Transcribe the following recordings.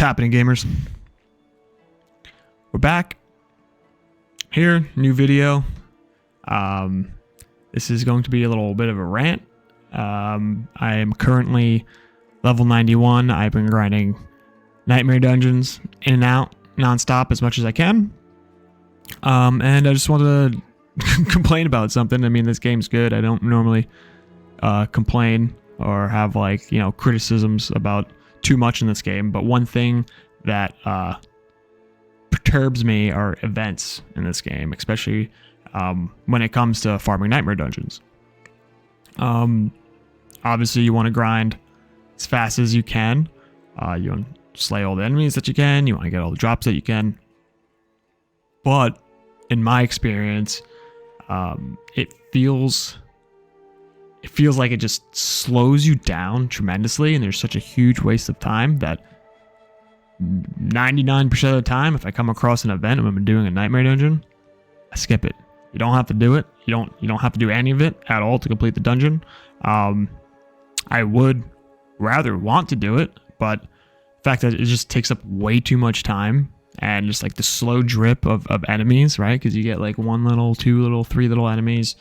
happening, gamers? We're back here, new video. This is going to be a little bit of a rant. I am currently level 91. I've been grinding nightmare dungeons in and out non-stop as much as I can. And I just wanted to complain about something. I mean, this game's good. I don't normally complain or have, like, you know, criticisms about too much in this game, but one thing that perturbs me are events in this game, especially when it comes to farming nightmare dungeons. Obviously you want to grind as fast as you can. You want to slay all the enemies that you can. You want to get all the drops that you can. But in my experience, it feels like it just slows you down tremendously, and there's such a huge waste of time that 99% of the time, if I come across an event and I'm doing a nightmare dungeon, I skip it. You don't have to do it. You don't have to do any of it at all to complete the dungeon. I would rather want to do it, but the fact that it just takes up way too much time, and just like the slow drip of enemies, right? Because you get like 1 little, 2 little, 3 little enemies.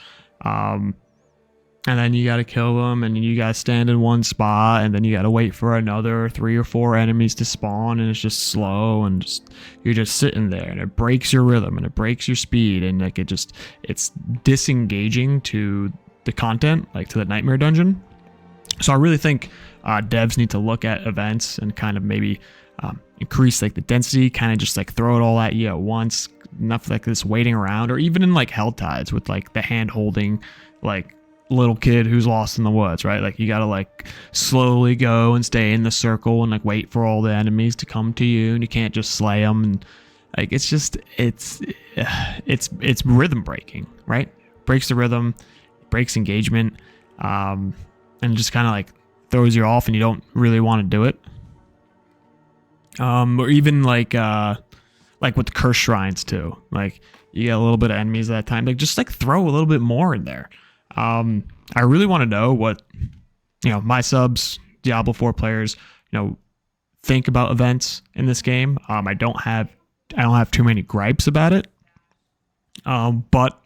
And then you gotta kill them, and you gotta stand in one spot, and then you gotta wait for another 3 or 4 enemies to spawn, and it's just slow, and you're just sitting there, and it breaks your rhythm, and it breaks your speed, and like it's disengaging to the content, like to the nightmare dungeon. So I really think devs need to look at events and kind of maybe increase like the density, kind of just like throw it all at you at once, enough like this waiting around, or even in like Hell Tides with like the hand holding, like little kid who's lost in the woods, right? Like you gotta like slowly go and stay in the circle and like wait for all the enemies to come to you, and you can't just slay them, and like it's rhythm breaking, right? Breaks the rhythm, breaks engagement, and just kind of like throws you off, and you don't really want to do it. Or even like with the curse shrines too, like you get a little bit of enemies at that time, like just like throw a little bit more in there. I really want to know what, you know, my subs, Diablo 4 players, you know, think about events in this game. I don't have too many gripes about it. But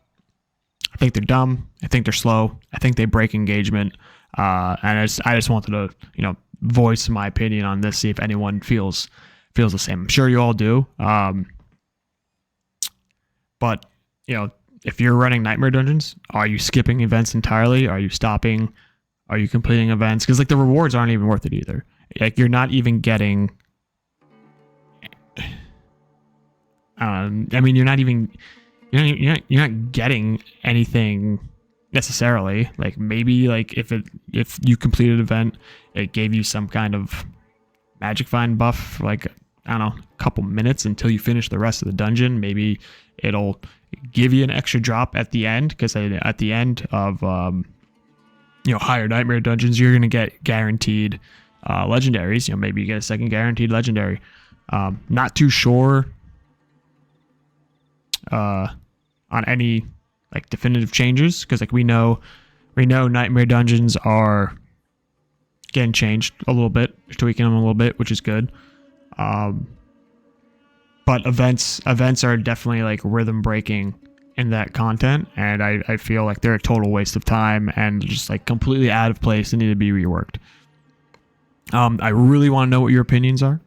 I think they're dumb. I think they're slow. I think they break engagement. And I just wanted to, you know, voice my opinion on this, see if anyone feels the same. I'm sure you all do. But, you know, if you're running nightmare dungeons, are you skipping events entirely? Are you stopping? Are you completing events? Because like the rewards aren't even worth it either. Like you're not even getting. I mean, you're not getting anything necessarily. Like maybe like if you completed an event, it gave you some kind of magic find buff for like, I don't know, a couple minutes until you finish the rest of the dungeon. Maybe it'll give you an extra drop at the end, because at the end of you know, higher nightmare dungeons, you're gonna get guaranteed legendaries. You know, maybe you get a second guaranteed legendary. Not too sure on any like definitive changes, because like we know nightmare dungeons are getting changed a little bit, tweaking them a little bit, which is good. But events are definitely like rhythm breaking in that content, and I feel like they're a total waste of time and just like completely out of place and need to be reworked. I really want to know what your opinions are.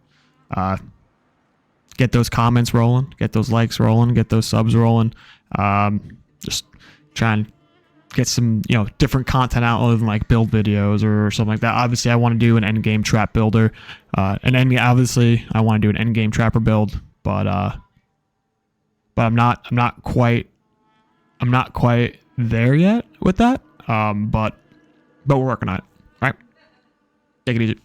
Get those comments rolling, get those likes rolling, get those subs rolling. Just try and get some, you know, different content out other than like build videos or something like that. Obviously I want to do an end game trap builder, obviously I want to do an end game trapper build, but I'm not quite there yet with that. But we're working on it. All right, take it easy.